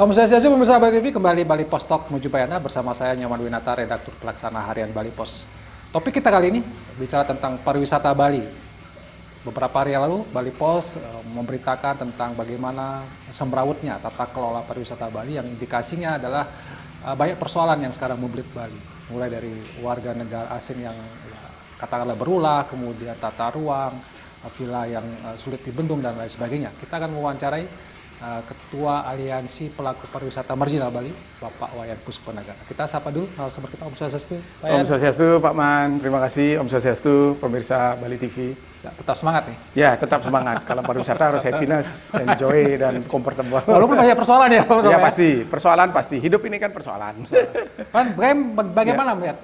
Om Swastiastu, pemirsa Bali TV, kembali Bali Pos Talk menuju Bayana bersama saya Nyoman Winata, redaktur pelaksana harian Bali Pos. Topik kita kali ini bicara tentang pariwisata Bali. Beberapa hari yang lalu Bali Pos memberitakan tentang bagaimana semrawutnya tata kelola pariwisata Bali yang indikasinya adalah banyak persoalan yang sekarang membelit Bali. Mulai dari warga negara asing yang katakanlah berulah, kemudian tata ruang, villa yang sulit dibendung dan lain sebagainya. Kita akan mewawancarai Ketua Aliansi Pelaku Pariwisata Marginal Bali, Bapak Wayan Puspanegara. Kita sapa dulu narasumber kita, Om Swastiastu. Om Swastiastu, Pak Man. Terima kasih Om Swastiastu, pemirsa Bali TV. Ya, tetap semangat nih. Ya, tetap semangat. Kalau pariwisata harus happiness, enjoy, dan comfortable. Walaupun banyak persoalan ya, Pak. Ya pasti, persoalan pasti. Hidup ini kan persoalan. Pan, bagaimana melihat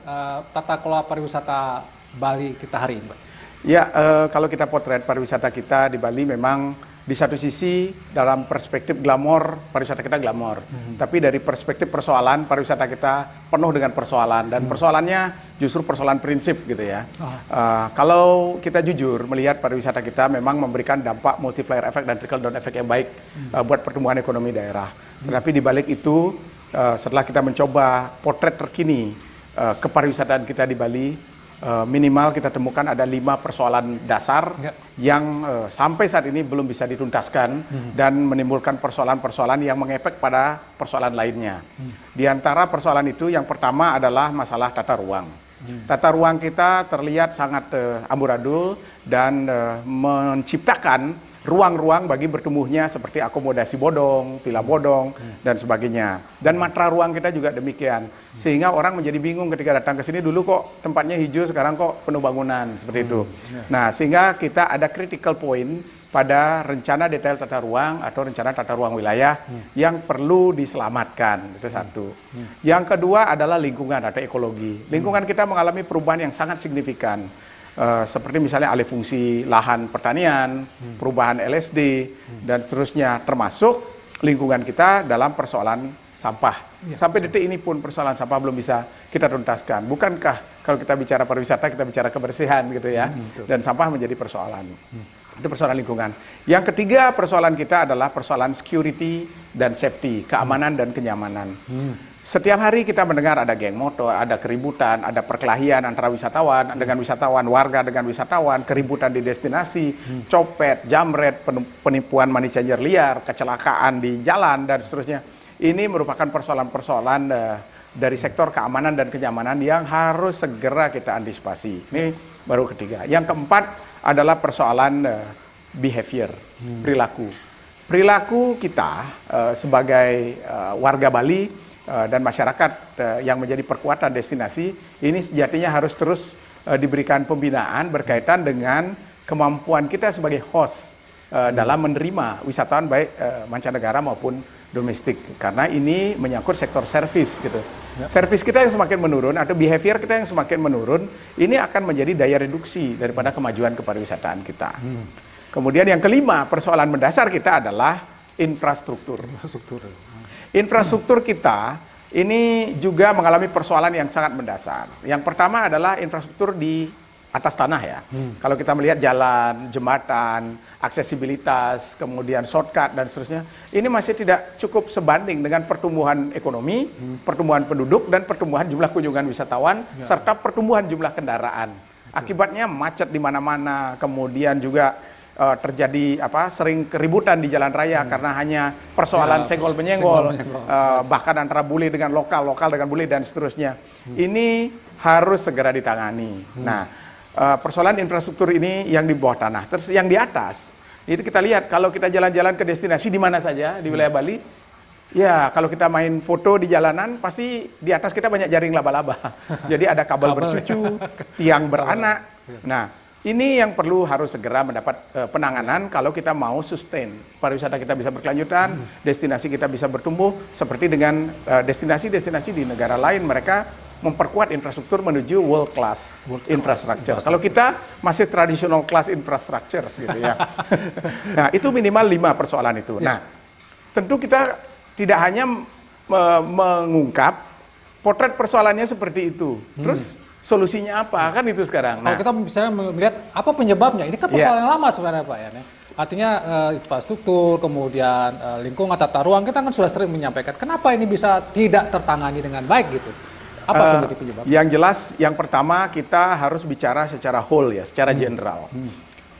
tata kelola pariwisata Bali kita hari ini, Pak? Ya, kalau kita potret pariwisata kita di Bali memang di satu sisi dalam perspektif glamor, pariwisata kita glamor. Tapi dari perspektif persoalan, pariwisata kita penuh dengan persoalan. Dan persoalannya justru persoalan prinsip gitu ya. Kalau kita jujur melihat pariwisata kita memang memberikan dampak multiplier effect dan trickle down effect yang baik buat pertumbuhan ekonomi daerah. Tetapi di balik itu, setelah kita mencoba potret terkini kepariwisataan kita di Bali, minimal kita temukan ada 5 persoalan dasar yang sampai saat ini belum bisa dituntaskan dan menimbulkan persoalan-persoalan yang mengefek pada persoalan lainnya. Di antara persoalan itu yang pertama adalah masalah tata ruang. Tata ruang kita terlihat sangat amburadul dan menciptakan ruang-ruang bagi bertumbuhnya seperti akomodasi bodong, villa bodong, dan sebagainya. Dan matra ruang kita juga demikian. Sehingga orang menjadi bingung ketika datang ke sini, dulu kok tempatnya hijau, sekarang kok penuh bangunan, seperti itu. Nah, sehingga kita ada critical point pada rencana detail tata ruang atau rencana tata ruang wilayah yang perlu diselamatkan. Itu satu. Yang kedua adalah lingkungan atau ekologi. Lingkungan kita mengalami perubahan yang sangat signifikan. Seperti misalnya alih fungsi lahan pertanian, perubahan LSD, dan seterusnya, termasuk lingkungan kita dalam persoalan sampah. Sampai detik ini pun persoalan sampah belum bisa kita tuntaskan. Bukankah kalau kita bicara pariwisata, kita bicara kebersihan gitu ya, dan sampah menjadi persoalan. Itu persoalan lingkungan. Yang ketiga persoalan kita adalah persoalan security dan safety, keamanan dan kenyamanan. Setiap hari kita mendengar ada geng motor, ada keributan, ada perkelahian antara wisatawan dengan wisatawan, warga dengan wisatawan, keributan di destinasi, copet, jamret, penipuan money changer liar, kecelakaan di jalan, dan seterusnya. Ini merupakan persoalan-persoalan dari sektor keamanan dan kenyamanan yang harus segera kita antisipasi. Ini baru ketiga. Yang keempat adalah persoalan behavior, perilaku. Perilaku kita sebagai warga Bali dan masyarakat yang menjadi perkuatan destinasi ini sejatinya harus terus diberikan pembinaan berkaitan dengan kemampuan kita sebagai host dalam menerima wisatawan baik mancanegara maupun domestik, karena ini menyangkut sektor servis gitu. Servis kita yang semakin menurun atau behavior kita yang semakin menurun, ini akan menjadi daya reduksi daripada kemajuan kepariwisataan kita. Kemudian yang kelima, persoalan mendasar kita adalah infrastruktur. Infrastruktur kita ini juga mengalami persoalan yang sangat mendasar. Yang pertama adalah infrastruktur di atas tanah ya. Kalau kita melihat jalan, jembatan, aksesibilitas, kemudian shortcut dan seterusnya, ini masih tidak cukup sebanding dengan pertumbuhan ekonomi, pertumbuhan penduduk, dan pertumbuhan jumlah kunjungan wisatawan, serta pertumbuhan jumlah kendaraan. Akibatnya macet di mana-mana, kemudian juga terjadi sering keributan di jalan raya karena hanya persoalan senggol menyenggol, bahkan antara bule dengan lokal dengan bule dan seterusnya. Ini harus segera ditangani. Nah, persoalan infrastruktur ini yang di bawah tanah. Terus yang di atas, itu kita lihat kalau kita jalan-jalan ke destinasi di mana saja di wilayah Bali, ya kalau kita main foto di jalanan pasti di atas kita banyak jaring laba-laba. Jadi ada kabel bercucu, tiang beranak. Nah, ini yang perlu harus segera mendapat penanganan kalau kita mau sustain pariwisata kita bisa berkelanjutan, destinasi kita bisa bertumbuh seperti dengan destinasi-destinasi di negara lain, mereka memperkuat infrastruktur menuju world class infrastructure. Kalau kita masih traditional class infrastructure gitu ya. Nah, itu minimal 5 persoalan itu. Nah, tentu kita tidak hanya mengungkap potret persoalannya seperti itu. Terus solusinya apa? Kan itu sekarang. Kalau kita misalnya melihat apa penyebabnya, ini kan persoalan yang lama sebenarnya Pak ya. Artinya infrastruktur, kemudian lingkungan, tata ruang, kita kan sudah sering menyampaikan, kenapa ini bisa tidak tertangani dengan baik gitu? Apa menjadi penyebab? Yang jelas, yang pertama kita harus bicara secara whole ya, secara general.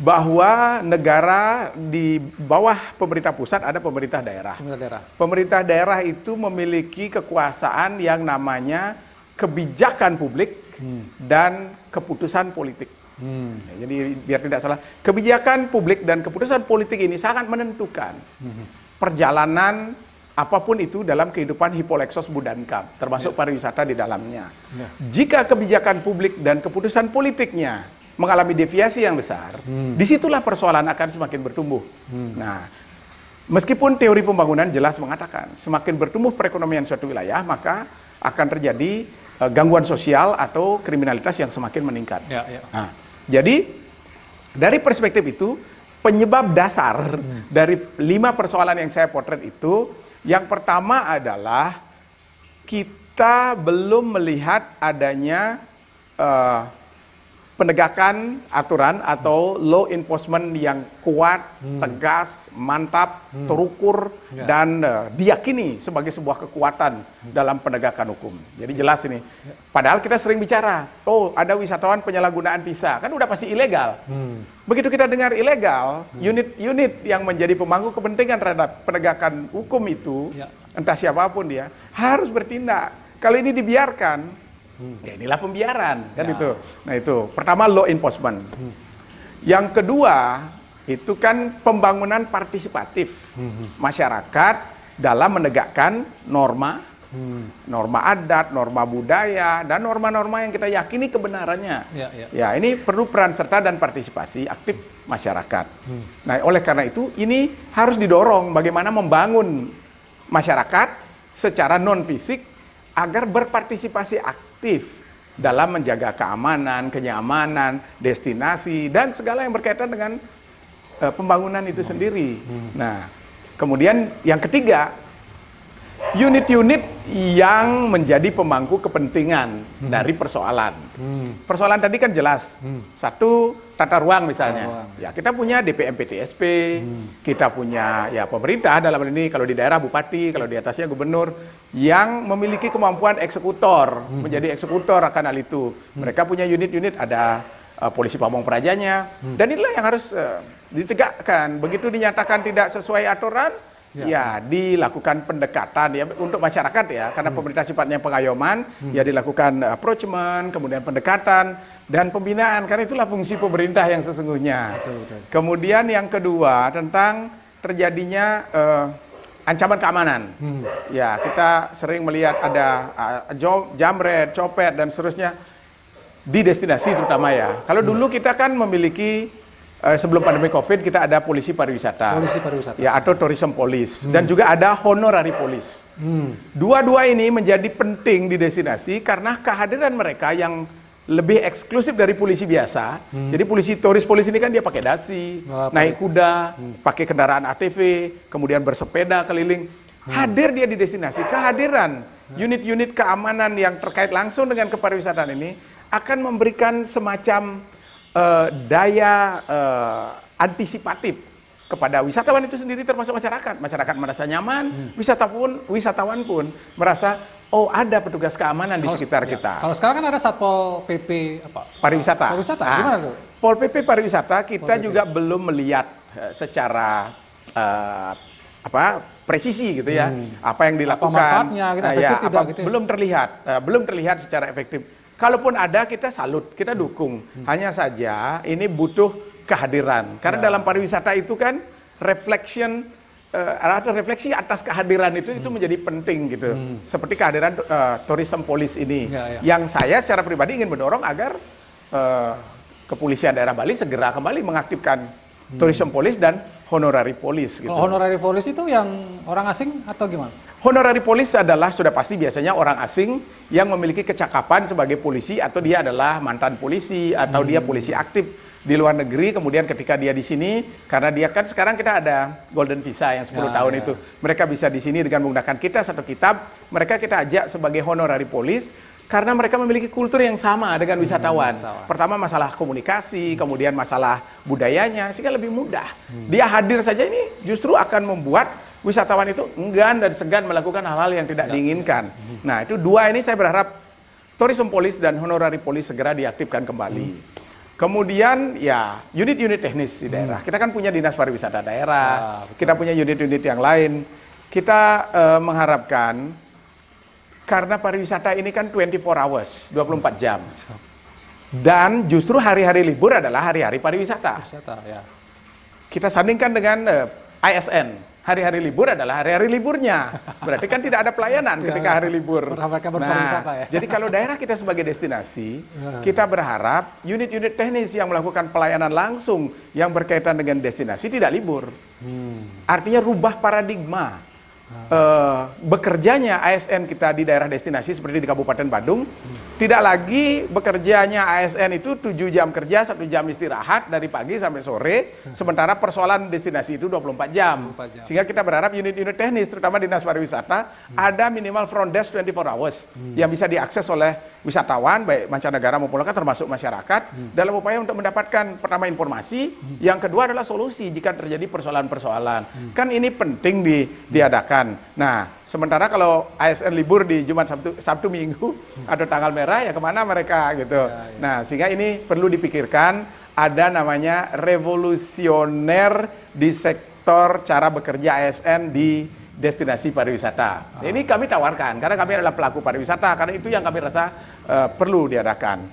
Bahwa negara di bawah pemerintah pusat ada pemerintah daerah. Pemerintah daerah itu memiliki kekuasaan yang namanya kebijakan publik dan keputusan politik. Jadi biar tidak salah, kebijakan publik dan keputusan politik ini sangat menentukan perjalanan apapun itu dalam kehidupan Hippolexos Budankam, termasuk pariwisata di dalamnya. Jika kebijakan publik dan keputusan politiknya mengalami deviasi yang besar, disitulah persoalan akan semakin bertumbuh. Nah, meskipun teori pembangunan jelas mengatakan semakin bertumbuh perekonomian suatu wilayah, maka akan terjadi gangguan sosial atau kriminalitas yang semakin meningkat. Nah, jadi dari perspektif itu, penyebab dasar dari 5 persoalan yang saya potret itu, yang pertama adalah kita belum melihat adanya penegakan aturan atau law enforcement yang kuat, tegas, mantap, terukur, dan diyakini sebagai sebuah kekuatan dalam penegakan hukum. Jadi jelas ini. Padahal kita sering bicara, oh ada wisatawan penyalahgunaan visa, kan udah pasti ilegal. Begitu kita dengar ilegal, unit-unit yang menjadi pemangku kepentingan terhadap penegakan hukum itu, entah siapapun dia, harus bertindak. Kalau ini dibiarkan, ya inilah pembiaran, kan itu. Nah itu, pertama law enforcement. Yang kedua, itu kan pembangunan partisipatif masyarakat dalam menegakkan norma, norma adat, norma budaya, dan norma-norma yang kita yakini kebenarannya. Ya, ini perlu peran serta dan partisipasi aktif masyarakat. Nah, oleh karena itu, ini harus didorong bagaimana membangun masyarakat secara non-fisik agar berpartisipasi aktif dalam menjaga keamanan, kenyamanan, destinasi, dan segala yang berkaitan dengan pembangunan itu sendiri. Nah, kemudian yang ketiga, unit-unit yang menjadi pemangku kepentingan dari persoalan. Persoalan tadi kan jelas. Satu, tata ruang misalnya. Ya, kita punya DPM PTSP, kita punya ya pemerintah dalam ini, kalau di daerah bupati, kalau di atasnya gubernur, yang memiliki kemampuan eksekutor, menjadi eksekutor akan hal itu. Mereka punya unit-unit, ada polisi pamong prajanya, dan inilah yang harus ditegakkan. Begitu dinyatakan tidak sesuai aturan, ya dilakukan pendekatan ya untuk masyarakat ya, karena pemerintah sifatnya pengayoman, ya dilakukan approachment, kemudian pendekatan dan pembinaan, karena itulah fungsi pemerintah yang sesungguhnya. Kemudian yang kedua tentang terjadinya ancaman keamanan. Ya, kita sering melihat ada jamret, copet dan seterusnya di destinasi terutama ya. Kalau dulu kita kan memiliki sebelum pandemi Covid kita ada polisi pariwisata. Ya, atau tourism police, dan juga ada honorary police. Dua-dua ini menjadi penting di destinasi karena kehadiran mereka yang lebih eksklusif dari polisi biasa. Jadi polisi turis polisi ini kan dia pakai dasi, naik kuda, pakai kendaraan ATV, kemudian bersepeda keliling. Hadir dia di destinasi. Kehadiran unit-unit keamanan yang terkait langsung dengan kepariwisataan ini akan memberikan semacam daya antisipatif kepada wisatawan itu sendiri, termasuk masyarakat. Masyarakat merasa nyaman, wisatawan pun merasa oh ada petugas keamanan di sekitar kita. Kalau sekarang kan ada Satpol PP pariwisata. Gimana tuh? Pol PP pariwisata kita juga belum melihat secara presisi gitu ya. Apa yang dilakukan? Apa manfaatnya? Kita efektif tidak gitu ya? Belum terlihat secara efektif. Kalaupun ada, kita salut, kita dukung. Hanya saja ini butuh kehadiran. Karena dalam pariwisata itu kan refleksi atas kehadiran itu menjadi penting gitu. Seperti kehadiran tourism police ini. Yang saya secara pribadi ingin mendorong agar kepolisian daerah Bali segera kembali mengaktifkan tourism police dan honorary police gitu. Kalau honorary police itu yang orang asing atau gimana? Honorary police adalah sudah pasti biasanya orang asing yang memiliki kecakapan sebagai polisi, atau dia adalah mantan polisi, atau dia polisi aktif di luar negeri, kemudian ketika dia di sini, karena dia kan sekarang kita ada golden visa yang 10 tahun itu, mereka bisa di sini dengan menggunakan kita satu kitab, mereka kita ajak sebagai honorary police, Karena mereka memiliki kultur yang sama dengan wisatawan. Wisatawan. Pertama masalah komunikasi, kemudian masalah budayanya, sehingga lebih mudah. Dia hadir saja ini justru akan membuat wisatawan itu enggan dan segan melakukan hal-hal yang tidak diinginkan. Nah, itu dua ini saya berharap tourism police dan honorary police segera diaktifkan kembali. Kemudian ya unit-unit teknis di daerah. Kita kan punya dinas pariwisata daerah, kita punya unit-unit yang lain. Kita mengharapkan karena pariwisata ini kan 24 hours, 24 jam. Dan justru hari-hari libur adalah hari-hari pariwisata. Ya. Kita sandingkan dengan ASN. Hari-hari libur adalah hari-hari liburnya. Berarti kan tidak ada pelayanan ketika hari libur. Mereka berpariwisata ya. Jadi kalau daerah kita sebagai destinasi, kita berharap unit-unit teknis yang melakukan pelayanan langsung yang berkaitan dengan destinasi tidak libur. Artinya rubah paradigma. Bekerjanya ASN kita di daerah destinasi seperti di Kabupaten Badung, tidak lagi bekerjanya ASN itu 7 jam kerja, 1 jam istirahat dari pagi sampai sore, sementara persoalan destinasi itu 24 jam. Sehingga kita berharap unit-unit teknis, terutama dinas pariwisata, ada minimal front desk 24 hours yang bisa diakses oleh wisatawan, baik mancanegara maupun lokal, termasuk masyarakat, dalam upaya untuk mendapatkan pertama informasi, yang kedua adalah solusi jika terjadi persoalan-persoalan. Kan ini penting diadakan. Nah, sementara kalau ASN libur di Jumat, Sabtu, Minggu atau tanggal merah, ya kemana mereka gitu. Nah, sehingga ini perlu dipikirkan, ada namanya revolusioner di sektor cara bekerja ASN di destinasi pariwisata. Ini kami tawarkan karena kami adalah pelaku pariwisata, karena itu yang kami rasa perlu diadakan.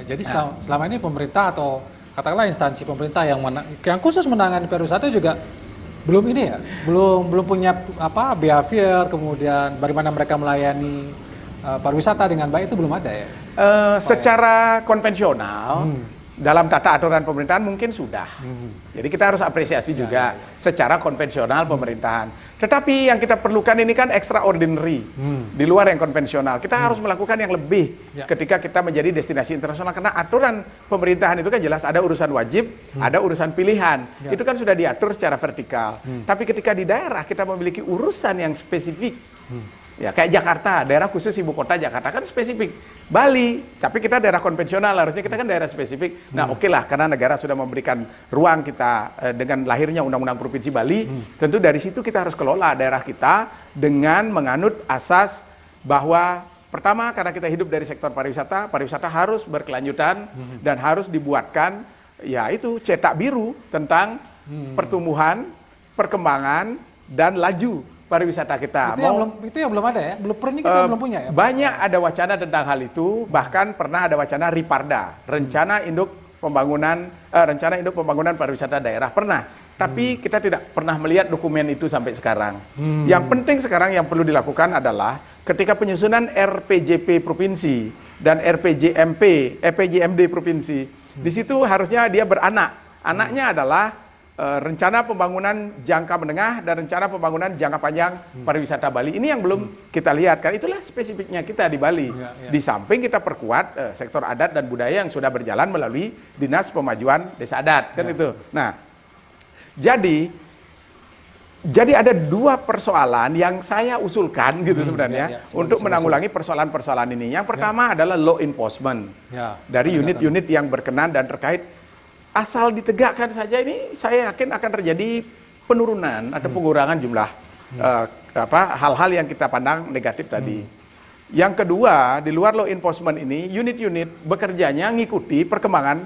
Jadi selama ini pemerintah atau katakanlah instansi pemerintah yang khusus menangani pariwisata juga belum ini ya, belum punya behavior, kemudian bagaimana mereka melayani pariwisata dengan baik, itu belum ada ya? Secara konvensional, dalam tata aturan pemerintahan mungkin sudah. Jadi kita harus apresiasi juga secara konvensional pemerintahan. Tetapi yang kita perlukan ini kan extraordinary, di luar yang konvensional. Kita harus melakukan yang lebih ketika kita menjadi destinasi internasional. Karena aturan pemerintahan itu kan jelas, ada urusan wajib, ada urusan pilihan. Itu kan sudah diatur secara vertikal. Tapi ketika di daerah kita memiliki urusan yang spesifik, ya kayak Jakarta, daerah khusus ibu kota Jakarta kan spesifik. Bali, tapi kita daerah konvensional, harusnya kita kan daerah spesifik. Nah oke lah, karena negara sudah memberikan ruang kita dengan lahirnya Undang-Undang Provinsi Bali, tentu dari situ kita harus kelola daerah kita dengan menganut asas bahwa pertama, karena kita hidup dari sektor pariwisata, pariwisata harus berkelanjutan dan harus dibuatkan ya itu cetak biru tentang pertumbuhan, perkembangan, dan laju pariwisata kita. Itu yang belum ada ya? Blueprint ini kita belum punya ya? Banyak ada wacana tentang hal itu, bahkan pernah ada wacana Riparda, rencana induk pembangunan pariwisata daerah, pernah. Tapi kita tidak pernah melihat dokumen itu sampai sekarang. Yang penting sekarang yang perlu dilakukan adalah ketika penyusunan RPJP provinsi dan RPJMD provinsi, di situ harusnya dia beranak. Anaknya adalah rencana pembangunan jangka menengah dan rencana pembangunan jangka panjang pariwisata Bali. Ini yang belum kita lihat, kan itulah spesifiknya kita di Bali. Di samping kita perkuat sektor adat dan budaya yang sudah berjalan melalui Dinas Pemajuan Desa Adat, kan itu. Nah, jadi ada dua persoalan yang saya usulkan gitu sebenarnya untuk menanggulangi persoalan-persoalan ini. Yang pertama adalah law enforcement dari unit-unit yang berkenan dan terkait. Asal ditegakkan saja ini, saya yakin akan terjadi penurunan atau pengurangan jumlah hal-hal yang kita pandang negatif tadi. Yang kedua, di luar law enforcement ini, unit-unit bekerjanya ngikuti perkembangan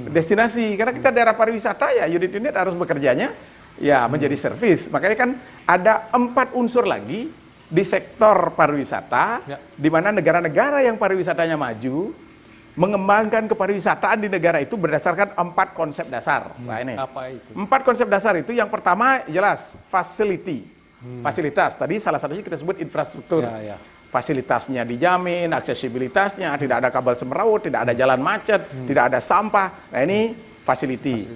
destinasi. Karena kita daerah pariwisata ya, unit-unit harus bekerjanya ya menjadi servis. Makanya kan ada 4 unsur lagi di sektor pariwisata, di mana negara-negara yang pariwisatanya maju mengembangkan kepariwisataan di negara itu berdasarkan 4 konsep dasar. Nah ini. Apa itu? 4 konsep dasar itu, yang pertama jelas facility, fasilitas. Tadi salah satunya kita sebut infrastruktur. Fasilitasnya dijamin, aksesibilitasnya, tidak ada kabel semrawut, tidak ada jalan macet, tidak ada sampah. Nah ini facility.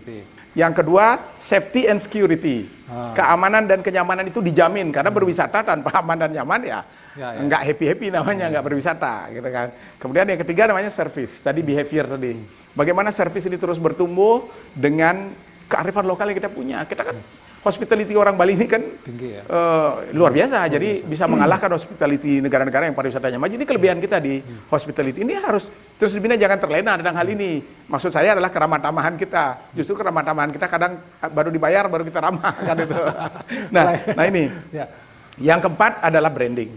Yang kedua, safety and security. Keamanan dan kenyamanan itu dijamin, karena berwisata tanpa aman dan nyaman ya nggak happy-happy namanya, nggak berwisata gitu kan. Kemudian yang ketiga namanya service, tadi behavior tadi. Bagaimana service ini terus bertumbuh dengan kearifan lokal yang kita punya. Kita kan hospitality orang Bali ini kan Tinggi ya. luar biasa. Jadi bisa mengalahkan hospitality negara-negara yang pariwisatanya maju. Ini kelebihan kita di hospitality. Ini harus terus dibina, jangan terlena dengan hal ini. Maksud saya adalah keramah tamahan kita. Justru keramah tamahan kita kadang baru dibayar baru kita ramah kan itu. Nah ini. Ya. Yang keempat adalah branding.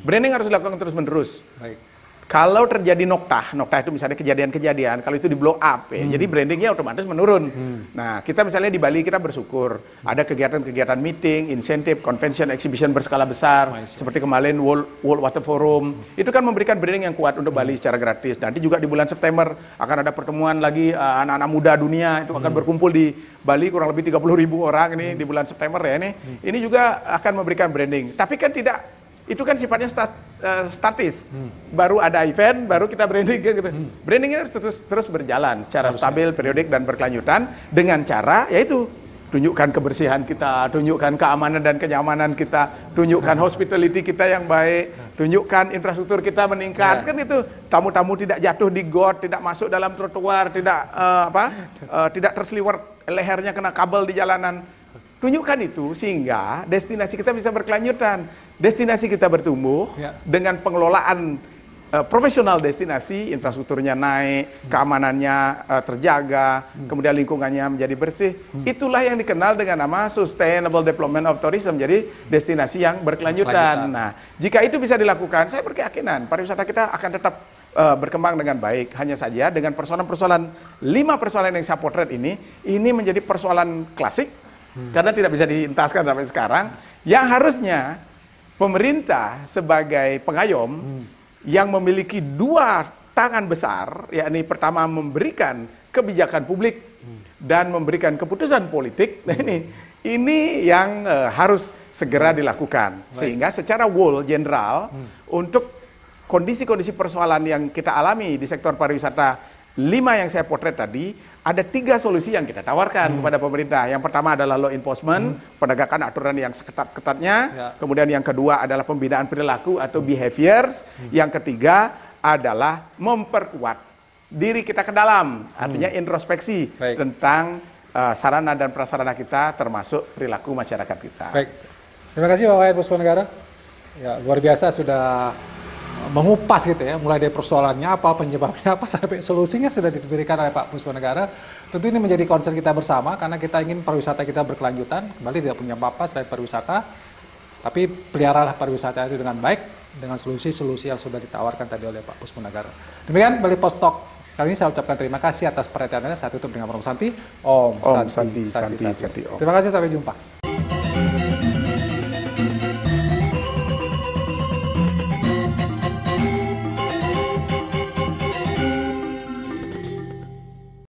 Branding harus dilakukan terus-menerus. Baik. Kalau terjadi noktah itu misalnya kejadian-kejadian, kalau itu di blow up, ya, jadi brandingnya otomatis menurun. Nah, kita misalnya di Bali kita bersyukur ada kegiatan-kegiatan meeting, insentif, convention, exhibition berskala besar, seperti kemarin World Water Forum. Itu kan memberikan branding yang kuat untuk Bali secara gratis. Nanti juga di bulan September akan ada pertemuan lagi anak-anak muda dunia itu akan berkumpul di Bali, kurang lebih 30.000 orang ini di bulan September ya ini. Ini juga akan memberikan branding. Tapi kan tidak. Itu kan sifatnya statis. Baru ada event, baru kita branding gitu. Branding ini harus terus berjalan secara stabil, periodik dan berkelanjutan dengan cara yaitu tunjukkan kebersihan kita, tunjukkan keamanan dan kenyamanan kita, tunjukkan hospitality kita yang baik, tunjukkan infrastruktur kita meningkat. Kan itu tamu-tamu tidak jatuh di got, tidak masuk dalam trotoar, tidak terseliwer lehernya kena kabel di jalanan. Tunjukkan itu sehingga destinasi kita bisa berkelanjutan. Destinasi kita bertumbuh dengan pengelolaan profesional destinasi, infrastrukturnya naik, keamanannya terjaga, kemudian lingkungannya menjadi bersih. Itulah yang dikenal dengan nama Sustainable Development of Tourism. Jadi destinasi yang berkelanjutan. Nah, jika itu bisa dilakukan, saya berkeyakinan pariwisata kita akan tetap berkembang dengan baik. Hanya saja dengan persoalan-persoalan 5 persoalan yang saya potret ini menjadi persoalan klasik. Karena tidak bisa dientaskan sampai sekarang, yang harusnya pemerintah sebagai pengayom yang memiliki 2 tangan besar, yakni pertama memberikan kebijakan publik dan memberikan keputusan politik. Nah ini yang harus segera dilakukan. Sehingga secara whole general untuk kondisi-kondisi persoalan yang kita alami di sektor pariwisata 5 yang saya potret tadi, ada 3 solusi yang kita tawarkan kepada pemerintah. Yang pertama adalah law enforcement, penegakan aturan yang seketat-ketatnya. Kemudian yang kedua adalah pembinaan perilaku atau behaviors. Yang ketiga adalah memperkuat diri kita ke dalam, artinya introspeksi tentang sarana dan prasarana kita, termasuk perilaku masyarakat kita. Baik, terima kasih Pak Wayan Puspanegara. Ya, luar biasa sudah mengupas gitu ya, mulai dari persoalannya apa, penyebabnya apa, sampai solusinya sudah diberikan oleh Pak Puspanegara. Tentu ini menjadi concern kita bersama, karena kita ingin pariwisata kita berkelanjutan, kembali tidak punya apa-apa selain pariwisata, tapi peliharalah pariwisata itu dengan baik, dengan solusi-solusi yang sudah ditawarkan tadi oleh Pak Puspanegara. Demikian Bali Post Talk kali ini, saya ucapkan terima kasih atas perhatiannya. Saya tutup dengan Om Santi. Om Santi. Santi. Terima kasih, sampai jumpa.